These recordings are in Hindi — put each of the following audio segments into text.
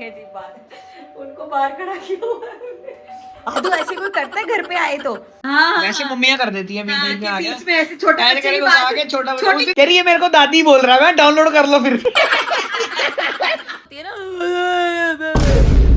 अजीब बात है, उनको बाहर खड़ा किया हुआ है। आदू ऐसे कोई करता है घर पे आए तो? हाँ वैसे मम्मियाँ कर देती है बीच में आ गया बीच में ऐसे छोटा ऐसे बच्चे करे की घुसा बात के छोटा बच्चा कह रही है मेरे को दादी बोल रहा है मैं डाउनलोड कर लो फिर होती है ना।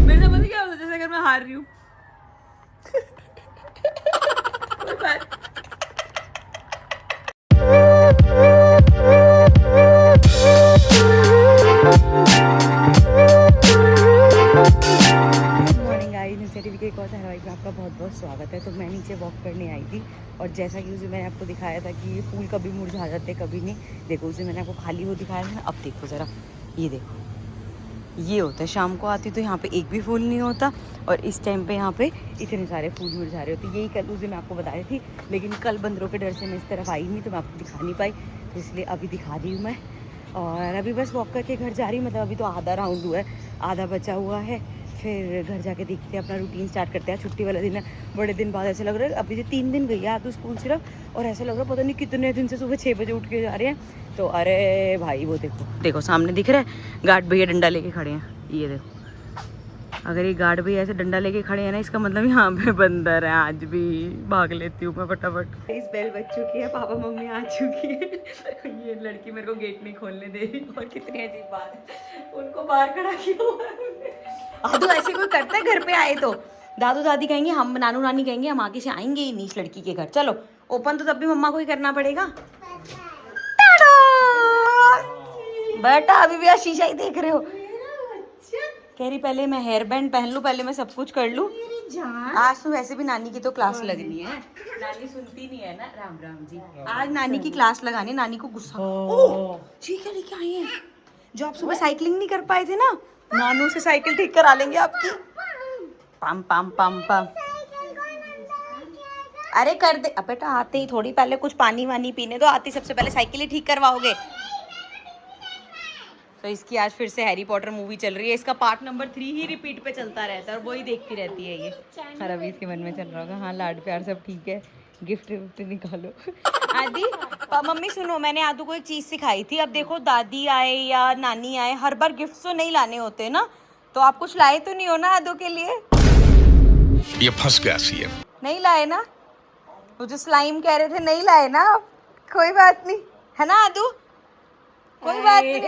मेरे से पता क्या होता है, जैसे अगर मैं हार रही हूँ कोई बात मॉर्निंग आई इनिशिएटिव के एक और धारावाहिक में आपका बहुत बहुत स्वागत है। तो मैं नीचे वॉक करने आई थी और जैसा कि उसे मैंने आपको दिखाया था कि ये फूल कभी मुरझा जाते कभी नहीं। देखो उसे मैंने आपको खाली वो दिखाया था ना, अब देखो ज़रा, ये देखो ये होता है। शाम को आती तो यहाँ पे एक भी फूल नहीं होता और इस टाइम पे यहाँ पे इतने सारे फूल मुरझा रहे होते। यही कल उस दिन मैं आपको बता रही थी, लेकिन कल बंदरों के डर से मैं इस तरफ आई नहीं तो मैं आपको दिखा नहीं पाई, तो इसलिए अभी दिखा रही हूँ मैं। और अभी बस वॉक करके घर जा रही हूँ, मतलब अभी तो आधा राउंड हुआ है, आधा बचा हुआ है। फिर घर जाके देखते हैं, अपना रूटीन स्टार्ट करते हैं। छुट्टी वाला दिन है, बड़े दिन बाद ऐसा लग रहा है अभी से 3 दिन गई है आदू स्कूल सिर्फ, और ऐसा लग रहा है पता नहीं कितने दिन से सुबह 6 बजे उठ के जा रहे हैं। तो अरे भाई वो देखो देखो सामने दिख रहा है गार्ड भैया डंडा लेके खड़े हैं, ये देखो। अगर ये गार्ड भैया ऐसे डंडा लेके खड़े हैं ना, इसका मतलब यहाँ पे बंदर है। आज भी भाग लेती हूँ मैं फटाफट। इस बेल बज चुकी है, पापा मम्मी आ चुकी है। ये लड़की मेरे को गेट नहीं खोलने दे रही, और कितनी अजीब बात है, उनको बाहर खड़ा किया हुआ है। आदू ऐसे कोई करता है घर पे आए तो? दादू दादी कहेंगे, हम नानू नानी कहेंगे हम आगे से आएंगे ही नहीं इस लड़की के घर। चलो ओपन तो तब भी मम्मा को ही करना पड़ेगा। बेटा अभी भी शीशा ही देख रहे हो? कह रही पहले मैं हेयर बैंड पहन लूं, पहले मैं सब कुछ कर लूं। आज तो वैसे भी नानी की तो क्लास लगनी है, नानी सुनती नहीं है ना। राम राम जी, आज नानी की क्लास लगानी, नानी को गुस्सा। ओह ठीक है, लेके आई है जो आप सुबह साइकिलिंग नहीं कर पाए थे ना, नानू से साइकिल ठीक करा लेंगे आपकी। पम पम पम पम। अरे कर दे अब बेटा, आते ही थोड़ी पहले कुछ पानी वानी पीने दो, आते ही सबसे पहले साइकिल ही ठीक करवाओगे। तो इसकी आज फिर से हैरी पॉटर मूवी चल रही है, इसका पार्ट नंबर 3 ही रिपीट पे चलता रहता है और वही देखती रहती है ये। हर अभी इसके मन में चल रहा होगा, हाँ लाड प्यार सब ठीक है, गिफ्ट विफ्ट निकालो। आदि मम्मी सुनो, मैंने आदू को एक चीज़ सिखाई थी। अब देखो दादी आए या नानी आए, हर बार गिफ्ट तो नहीं लाने होते ना, तो आप कुछ लाए तो नहीं हो ना आदू के लिए? ये फंस गया सी नहीं लाए ना? वो जो स्लाइम कह रहे थे नहीं लाए ना? कोई बात नहीं है ना आदू, कोई बात नहीं।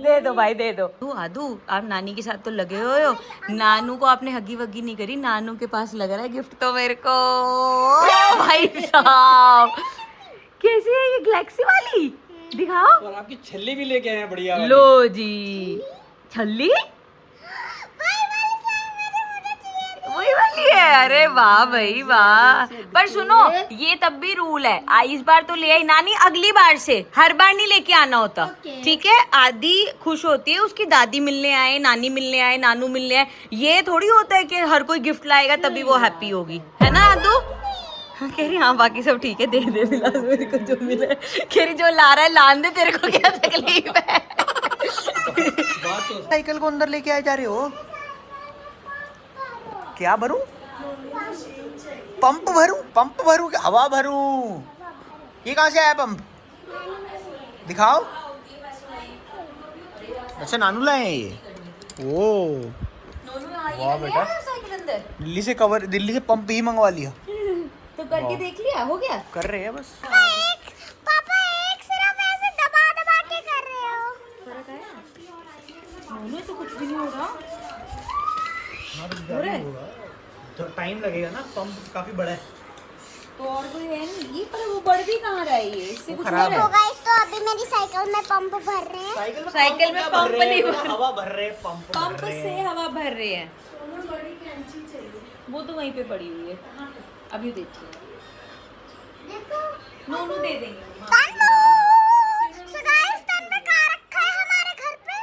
दे दो भाई दे दो। तू आदू आप नानी के साथ तो लगे हुए हो, नानू को आपने हगी वगी नहीं करी, नानू के पास लग रहा है गिफ्ट तो मेरे को। भाई साहब कैसी है ये गैलेक्सी वाली, दिखाओ। और आपकी छल्ली भी लेके आए हैं बढ़िया वाली। लो जी छल्ली वही वाली है। अरे वाह भाई वाह, पर सुनो ये तब भी रूल है, इस बार तो ले आई नानी, अगली बार से हर बार नहीं लेके आना होता, ठीक है? आदि खुश होती है उसकी दादी मिलने आए, नानी मिलने आए, नानू मिलने आए, ये थोड़ी होता है कि हर कोई गिफ्ट लाएगा तभी वो हैप्पी होगी, है ना आदू? कह रही हाँ बाकी सब ठीक है, दे दे फिलहाल मेरे को जो मिला। कह रही जो ला रहा है लान दे, तेरे को क्या तकलीफ है। साइकिल को अंदर लेके आए जा रहे हो, क्या भरूं? पंप भरूं? पंप भरूं कि हवा भरूं? ये कहाँ से आया पंप? दिखाओ। अच्छा नानू लाए हैं ये। ओ वाह बेटा, दिल्ली से कवर, दिल्ली से पंप ही मंगवा लिया। तो करके देख लिया, हो गया? कर रहे हैं बस। पापा एक सिर्फ ऐसे दबा दबा के कर रहे हो। फर्क आया? मोनू तो कुछ भी नहीं हो रहा। तो टाइम लगेगा ना, पंप काफी बड़ा है। तो और कोई है नहीं ये, पर वो बढ़ भी कहाँ रहा है ये, इससे कुछ खराब और है। है? तो गाइस तो अभी मेरी साइकिल में पंप भर रहे हैं। साइकिल में पंप नहीं भर, हवा भर रहे, पंप पंप से हवा भर रहे हैं। वो तो वहीं पे पड़ी हुई है, अभी देखिए। नोनू दे देंगे। So guys, तन्वी कहाँ रखा है हमारे घर पे?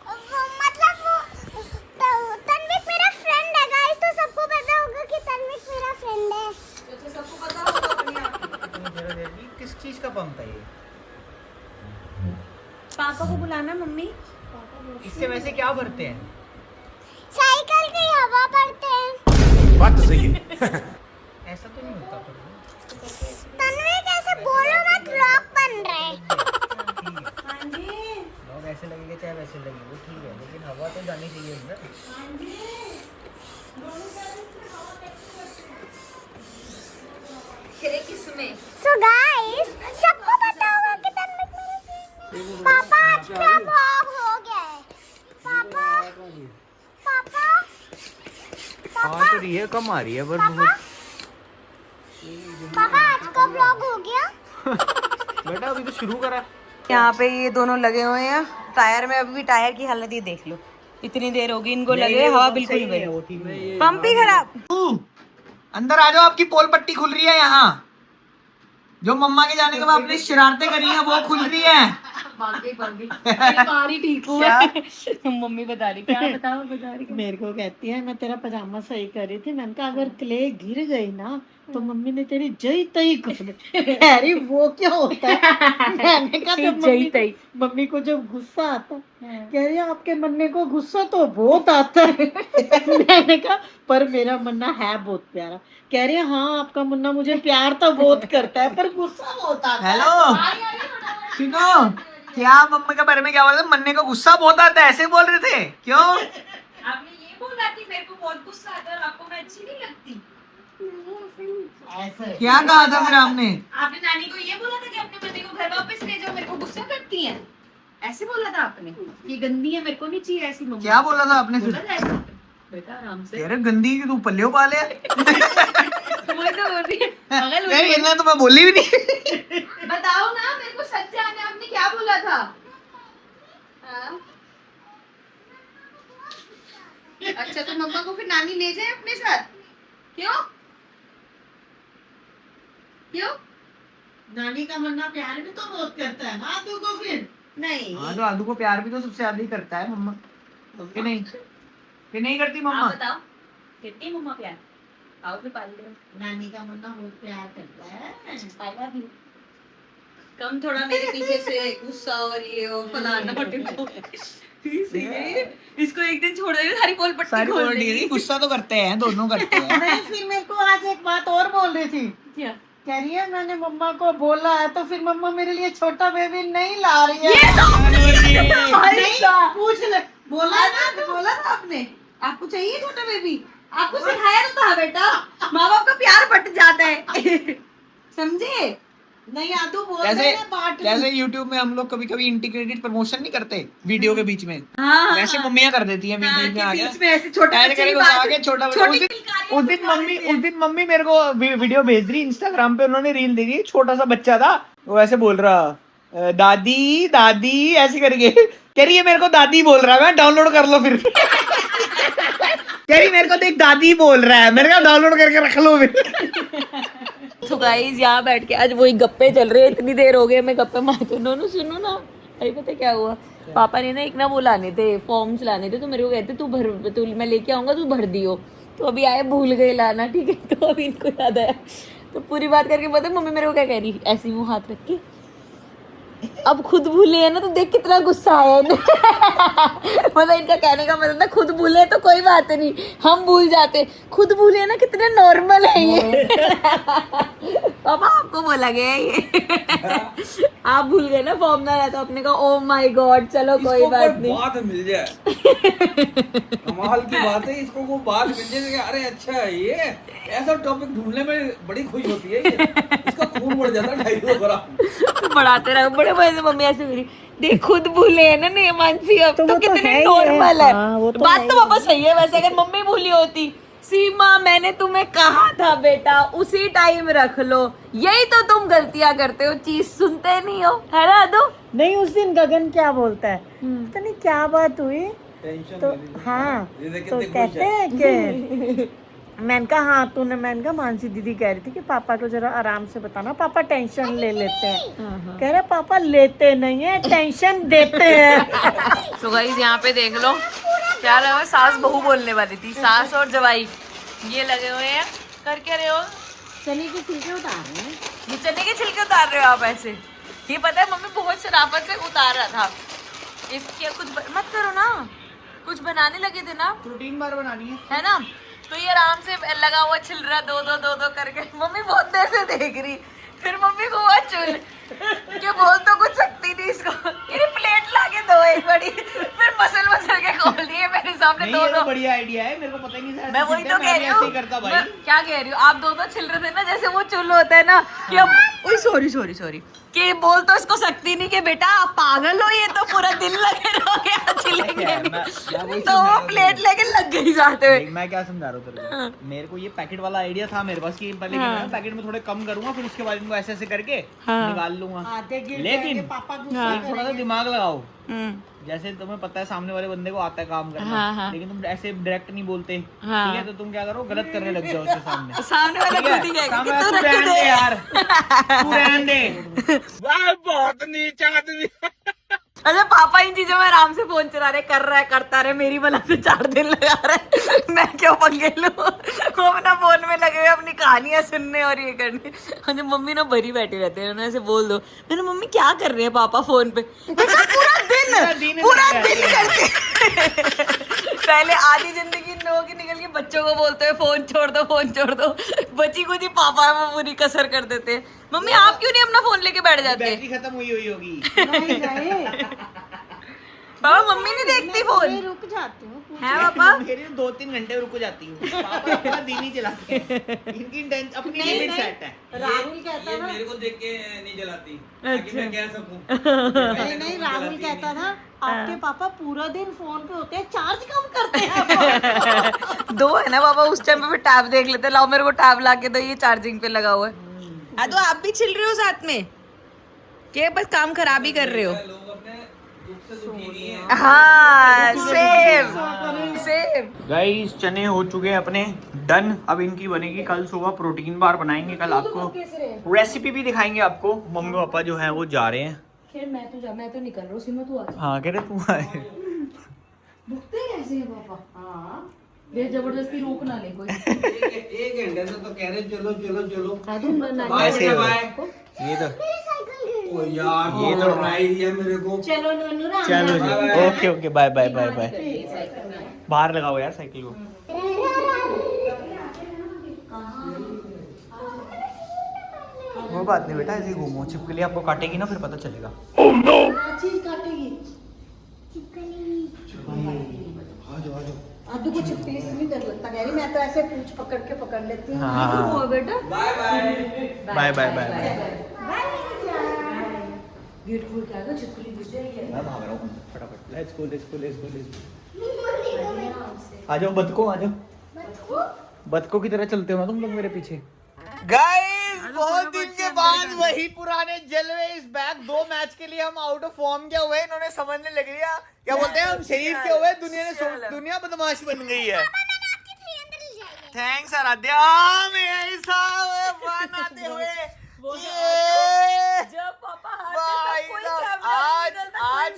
वो मतलब वो तन्वी मेरा फ्रेंड है गाइस, तो सबको पता होगा कि तन्वी मेरा फ्रेंड है। तो सबको पता होगा अपने आप। किस चीज का पंप है ये? पापा को बुलाना मम्मी। इससे वैसे क्या भरते हैं? साइकिल की हवा भरते हैं। बात तो सही है ऐसा तो नहीं होता पर। तन्वी कैसे बोलो मत, व्लॉग बन रहा है। ऐसे लगेगा चाहे वैसे लगेगा वो ठीक है, लेकिन हवा तो जानी चाहिए अंदर। So guys, सबको पता होगा कि तन्विक मेरा friend है। पापा आज का vlog हो गया है। पापा पापा आ तो रही है, कम आ रही है पर पापा पापा आज का vlog हो गया। बेटा अभी तो शुरू करा। यहाँ पे ये दोनों लगे हुए हैं टायर में। अभी भी टायर की हालत ये देख लो, इतनी देर होगी इनको लगे, हवा बिल्कुल नहीं, पंप ही खराब। अंदर आ जाओ, आपकी पोल पट्टी खुल रही है यहाँ। जो मम्मा के जाने के बाद आपने शरारतें करी हैं वो खुल रही है। बारी ठीक हुआ। मम्मी बता रही, क्या बता रही मेरे को कहती है मैं तेरा पजामा सही कर रही थी, मैंने कहा अगर क्ले गिर गई ना तो मम्मी ने तेरी जई तई कर दी। कह रही वो क्या होता है? मैंने कहा जब मम्मी को जब गुस्सा आता है। कह रही है आपके मन्ने को गुस्सा तो बहुत आता है। मैंने कहा पर मेरा मन्ना है बहुत प्यारा। कह रही है हाँ आपका मुन्ना मुझे प्यार तो बहुत करता है पर गुस्सा बहुत आता है। हेलो सुनो, क्या मम्मी के बारे में क्या बोल रहे थे? मन्ने को गुस्सा बहुत आता है ऐसे बोल रहे थे, क्यों? आपने ये बोला कि मेरे को बहुत गुस्सा आता है और आपको मैं अच्छी नहीं लगती। ऐसे क्या कहा था फिर आपने? आपने नानी को ये बोला था कि अपने पति को घर वापस ले जाओ, मेरे को गुस्सा करती हैं, ऐसे बोला था आपने? ये गंदी है, मेरे को नहीं चाहिए ऐसी मम्मी। क्या बोला था आपने फिर? बोला था ऐसा? बेटा आराम से। अरे गंदी की तू पल्लियों पा ले। वही तो बोल रही है पागल। नहीं इतना तो मैं बोली भी नहीं। बताओ ना मेरे को सच जाने, आपने क्या बोला था? हाँ? अच्छा तो मम्मा को फिर नानी ले जाए अपने साथ, क्यों? क्यों? नानी का मन्ना प्यार भी तो बहुत करता है ना आदू को फिर। नहीं हाँ तो आदू को प्यार भी तो सबसे ज्यादा ही करता है मम्मा, कि नहीं? कि नहीं करती मम्मा? आप बताओ कितनी मम्मा प्यार? आओ फिर पाल लो। नानी का मन्ना बहुत प्यार करता है। I love you। कम थोड़ा मेरे पीछे से गुस्सा और ये और फलाना ढिमको। इसको एक दिन छोड़ देंगे, सारी पोल पट्टी सारी खोल बोल देंगे। रही है, गुस्सा तो करते हैं, दोनों करते हैं। नहीं फिर मेरे को आज एक बात और बोल रही थी। क्या? कह रही है मैंने मम्मा को बोला है तो फिर मम्मा मेरे लिए छोटा बेबी नहीं ला रही है। नहीं, पूछ ले बोला है ना। बोला था आपने आपको चाहिए छोटा बेबी? आपको सिखाया तो था बेटा, माँ बाप का प्यार बट जाता है। समझे? नहीं आदू बोल जैसे रहे हैं बांट जैसे YouTube में हम लोग कभी कभी इंटीग्रेटेड प्रमोशन नहीं करते वीडियो के बीच में, हाँ वैसे मम्मियाँ कर देती हैं बीच में आगे। बीच में ऐसे छोटा ऐसे बच्चे की करके बात- आगे छोटा बच्चा। छोटी उस दिन मम्मी मेरे को वीडियो भेज रही इंस्टाग्राम पे, उन्होंने रील दे दी, छोटा सा बच्चा था वो ऐसे बोल रहा दादी दादी ऐसे करके। कह रही है मेरे को दादी बोल रहा है, मैं डाउनलोड कर लो फिर। कह रही मेरे को देख दादी बोल रहा है, मेरे को डाउनलोड करके रख लो फिर। तो गाइस यहाँ बैठ के आज वही गप्पे चल रहे हैं, इतनी देर हो गई मैं गप्पे मारते। नोनू सुनो ना, अभी पता क्या हुआ, पापा ने ना एक ना वो लाने थे, फॉर्म्स लाने थे, तो मेरे को कहते तू मैं लेके आऊंगा तू भर दियो। तो अभी आए भूल गए लाना, ठीक है, तो अभी इनको याद आया तो पूरी बात करके पता है मम्मी मेरे को क्या कह रही, ऐसे मुंह हाथ रख के अब खुद भूले है ना तो देख कितना गुस्सा आया इन्हें। मतलब इनका कहने का मतलब ना खुद भूले तो कोई बात नहीं, हम भूल जाते, खुद भूले ना कितने नॉर्मल है ये। पापा आपको बोला गया है ये। आप भूल गए ना फॉर्म ना रहता, अपने का ओ माय गॉड चलो कोई बात नहीं। बात मिल जाए कमाल की बात है, इसको वो बात मिल जाए कि अरे अच्छा है ये ऐसा टॉपिक ढूंढने में बड़ी खुशी होती है ये, इसका खून बढ़ जाता है 250 ग्राम। तो बढ़ाते रहो, बड़े मजे से मम्मी ऐसे मेरी देख खुद भूले है ना नहीं मानसी, अब तो कितने नॉर्मल है। बात तो पापा सही है वैसे, अगर मम्मी भूली होती सीमा मैंने तुम्हें कहा था बेटा उसी टाइम रख लो, यही तो तुम गलतियां करते हो, चीज सुनते नहीं हो, है ना दो। नहीं उस दिन गगन क्या बोलता है पता नहीं क्या बात हुई टेंशन तो ले ली। हाँ ये देख तो कितनी खुश कहते हैं कि मैंने कहा हाँ तूने, मैंने कहा मानसी दीदी कह रही थी कि पापा को जरा आराम से बताना, पापा टेंशन ले लेते हैं। कह रहे पापा लेते नहीं है टेंशन देते हैं। तो गाइस यहाँ पे देख लो क्या लगा, सास बहू बोलने वाली थी, सास और जवाई ये लगे हुए हैं। कर क्या रहे हो? चने की छिलके उतार रहे हैं। ये चने के छिलके उतार रहे हो आप ऐसे? ये पता है मम्मी बहुत शराफत से उतार रहा था इसके, मत करो ना, कुछ बनाने लगे थे ना, प्रोटीन बार बनानी है है ना, तो ये आराम से लगा हुआ छिल रहा दो दो करके। मम्मी बहुत देर से देख रही, फिर मम्मी को हुआ चुल कि बोल तो कुछ सकती नहीं इसको, ये प्लेट ला के दो एक बार सामने नहीं दो ये तो दो। बढ़िया आइडिया है, मेरे को पता ही नहीं था मैं ऐसे वही चलता तो है, कह मैं भी रही ऐसे हूँ ही करता भाई। मैं क्या कह रही हूँ, आप दो दो छिल रहे थे ना, जैसे वो चुल्लू होता है ना कि अब ओए सॉरी कि बोल तो इसको सकती नहीं कि बेटा आप पागल हो, ये तो पूरा दिन लगे रहोगे छिलेंगे मैं नहीं। वही तो समझा वो रहा हूँ प्लेट लेके लग गई जाते हुए। देख मैं क्या समझा रहा हूँ तेरे को, मेरे को ये पैकेट वाला आइडिया था मेरे पास कि पहले मैं पैकेट में थोड़े कम करूंगा, फिर उसके बाद इनको ऐसे ऐसे करके निकाल लूंगा। आधे गिर लेकिन जाएंगे, पापा गुस्सा एक थोड़ा सा दिमाग लगाओ, हम्म। जैसे तुम्हें पता है सामने वाले बंदे को आता है काम करना, हाँ, हाँ। लेकिन तुम ऐसे डायरेक्ट नहीं बोलते, हाँ। ठीक है, तो तुम क्या करो गलत करने लग जाओ उसके सामने। सामने वाला ठीक है? खुद ही कहेगा सामने कि वाला, तू तू रख रहने दे दे। यार, तू रहने दे। बहुत नीच आदमी। अच्छा पापा इन चीजों में आराम से फोन चला रहे, कर रहा है करता रहे, मेरी भला से 4 दिन लगा रहे, मैं क्यों पंगे लूं। वो अपना फोन में लगे हुए अपनी कहानियां सुनने और ये करने। और मम्मी ना भरी बैठी रहती है, उन्हें ऐसे बोल दो, मैंने मम्मी क्या कर रहे हैं पापा फोन पे, पूरा दिन करते। पहले आधी जिंदगी इन लोगों की निकल के बच्चों को बोलते हुए फोन छोड़ दो, बची कुछ ही पापा वो पूरी कसर कर देते हैं। मम्मी आप क्यों नहीं अपना फोन लेके बैठ जाते? बैटरी खत्म हुई होगी। नहीं नहीं पापा मम्मी नहीं देखती फोन मैं रुक जाती हूँ। है पापा? मेरी 2-3 घंटे रुक जाती हूँ, पापा पूरा दिन ही चलाते हैं, इनकी अपनी लिमिट सेट है। राहुल कहता ये ना, मेरे को देख के नहीं जलाती ताकि मैं कह सकूं। नहीं राहुल कहता ना आपके पापा पूरा दिन फोन पे होते हैं, चार्ज कम करते हैं। दो है ना पापा, उस टाइम पे फिर टैब देख लेते, लाओ मेरे को टैब ला के दो, ये चार्जिंग पे लगा हुआ है। तो आप भी छिल रहे हो साथ में क्या बस काम खराब ही कर रहे हो? लोग अपने दुख से दुखी नहीं है। हाँ सेम। गाइस चने हो चुके हैं अपने डन, अब इनकी बनेगी कल सुबह प्रोटीन बार बनाएंगे, कल आपको रेसिपी भी दिखाएंगे आपको। मम्मी पापा जो है वो जा रहे हैं, खैर मैं तो निकल रहा हूँ, सीमा तू आ जा। हाँ कह रहे तू आए। भुगते कैसे है पापा? हाँ ये जबरदस्ती रोक ना ले कोई। एक घंटे से तो कह रहे चलो चलो चलो। बाय ऐसे ही बाय होता बाय। ये तो ओ यार ये ये तो- तो राइड दिया मेरे को। चलो नूनू चलो जी, bye. Okay okay bye bye bye bye. बाहर लगाओ यार साइकिल को। वो बात नहीं बेटा, ऐसे ही घूमो, छिपकली आपको काटेगी ना फिर पता चलेगा। चीज काटेगी। आदू को छिपकली से नहीं डर लगता, कह रही मैं तो ऐसे पूंछ पकड़ के पकड़ लेती हूँ। हाँ बेटा bye bye. Bye bye bye bye. Gate खोल के आएगा, छिपकली घुस जाएगी। मैं भाग रहा हूँ फटाफट। Let's go let's go let's go let's go. आ जाओ बतको, आ जाओ बतकों की तरह चलते हो ना तुम लोग मेरे पीछे। गाइस बहुत दिन के बाद वही पुराने जलवे इस बैक। 2 मैच के लिए हम आउट ऑफ फॉर्म क्या हुए, इन्होंने समझने लग लिया, क्या बोलते हैं हम शरीफ के हुए, दुनिया बदमाश बन गई है। थैंक्स आराध्या में ऐसा बनाते हुए जब पापा भाई साहब, आज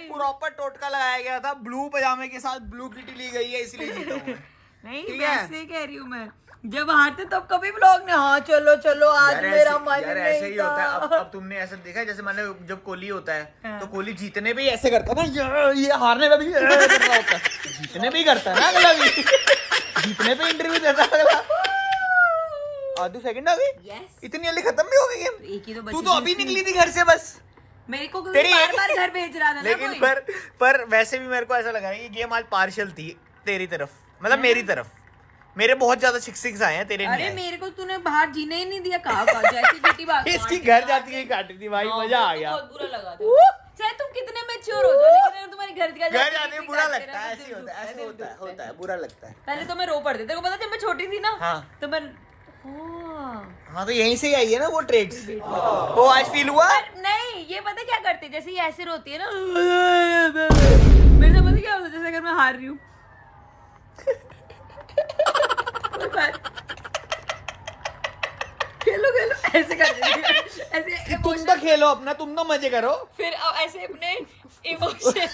प्रॉपर टोटका लगाया गया था, ब्लू पजामे के साथ ब्लू किटी ली गई है, इसलिए जीता हूं मैं। नहीं ठीक है? वैसे कह रही हूँ मैं, जब हारते तब कभी ब्लॉग ने हाँ चलो चलो आज यार मेरा ऐसे- मन यार नहीं ऐसे ही था। होता है। अब तुमने ऐसा देखा है, जैसे मैंने जब कोहली होता है तो कोहली जीतने पे ही ऐसे करता है ना, ये हारने पे भी कर रहा होता है, जीतने पे ही करता है ना अगला भी। जीतने पे इंटरव्यू देता है अगला। आधे सेकंड आ गई, Yes. इतनी जल्दी खत्म भी हो गई गेम। एक ही तो तू बची तो अभी थी। निकली थी घर से बस। मेरे को तेरी बार बार घर भेज रहा था ना लेकिन कोई। पर वैसे भी मेरे को ऐसा लगा ये गेम आज पार्शियल थी तेरी तरफ, मतलब मेरी तरफ। मेरे बहुत ज्यादा 6 आए हैं, तेरे नहीं अरे आए। मेरे को तूने बाहर जीने ही नहीं दिया, कहा जैसी बेटी बात इसकी घर जाती ही काटी थी भाई, मजा आ गया। बहुत बुरा लगा था। चाहे तुम कितने मैच्योर हो जाओ, लेकिन अगर तुम्हारे घर घर जाते ही बुरा लगता है, ऐसे ही होता है, ऐसे होता है, बुरा लगता है। पहले तो मैं रो पड़ती, तेरे को पता जब मैं छोटी थी ना, हाँ। तो मैं हाँ तो यहीं से ही आई है ना वो ट्रेड्स। वो आज फील हुआ। नहीं ये पता क्या करती है, जैसे ये ऐसे रोती है ना, मेरे से पता क्या होता है, जैसे अगर मैं हार रही हूँ खेलो खेलो ऐसे कर देती है, ऐसे तुम तो खेलो अपना, तुम तो मजे करो। फिर ऐसे अपने इमोशन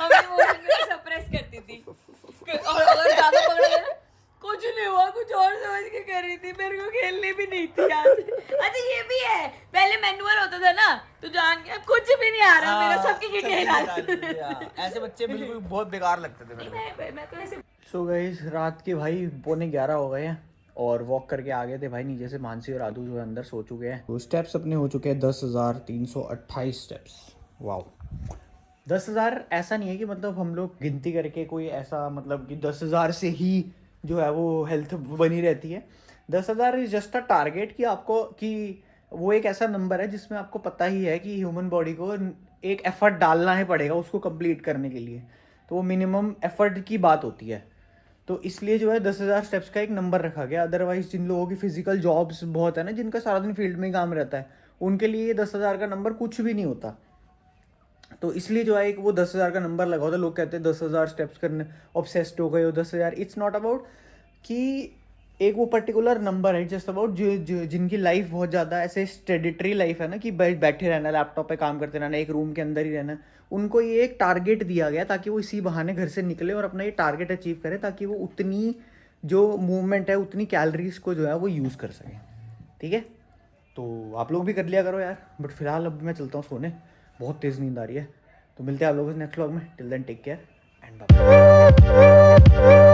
हम इमोशन को सप्रेस करती थी, और अगर ज्यादा पकड़ा गया ना, कुछ नहीं हुआ, कुछ और समझ के कर रही थी, मेरे को खेलनी भी नहीं थी आज। अच्छा ये भी है, पहले मैनुअल होता था ना, तो जान के कुछ भी नहीं आ रहा मेरा, सबकी गिटी हिला। ऐसे बच्चे बिल्कुल बहुत बेकार लगते थे मेरे को। मैं तो ऐसे सो गाइस रात के भाई 11:45 हो गए हैं और वॉक करके आ गए थे भाई नीचे से। मानसी और आदू जो है अंदर सो चुके हैं। तो स्टेप्स अपने हो चुके हैं 10,328 स्टेप्स। वाओ 10,000 ऐसा नहीं है कि मतलब हम लोग गिनती करके कोई ऐसा मतलब कि 10,000 से ही जो है वो हेल्थ बनी रहती है। 10,000 इज जस्ट अ टारगेट कि आपको कि वो एक ऐसा नंबर है जिसमें आपको पता ही है कि ह्यूमन बॉडी को एक एफर्ट डालना ही पड़ेगा उसको कंप्लीट करने के लिए, तो वो मिनिमम एफर्ट की बात होती है। तो इसलिए जो है 10,000 स्टेप्स का एक नंबर रखा गया। अदरवाइज जिन लोगों की फिजिकल जॉब्स बहुत है ना, जिनका सारा दिन फील्ड में ही काम रहता है, उनके लिए ये 10,000 का नंबर कुछ भी नहीं होता। तो इसलिए जो है एक वो 10,000 का नंबर लगा होता है। लोग कहते हैं 10,000 स्टेप्स करने ऑब्सेस्ड हो गए हो 10,000। इट्स नॉट अबाउट कि एक वो पर्टिकुलर नंबर है, जस्ट अबाउट जिनकी लाइफ बहुत ज़्यादा ऐसे स्टेडिटरी लाइफ है ना, कि बैठे रहना, लैपटॉप पे काम करते रहना, एक रूम के अंदर ही रहना, उनको ये एक टारगेट दिया गया ताकि वो इसी बहाने घर से निकले और अपना ये टारगेट अचीव करें, ताकि वो उतनी जो मूवमेंट है, उतनी कैलोरीज को जो है वो यूज़ कर सकें। ठीक है, तो आप लोग भी कर लिया करो यार। बट फिलहाल अब मैं चलता हूँ सोने, बहुत तेज़ नींद आ रही है। तो मिलते हैं आप लोगों से नेक्स्ट व्लॉग में। Till then take care and bye.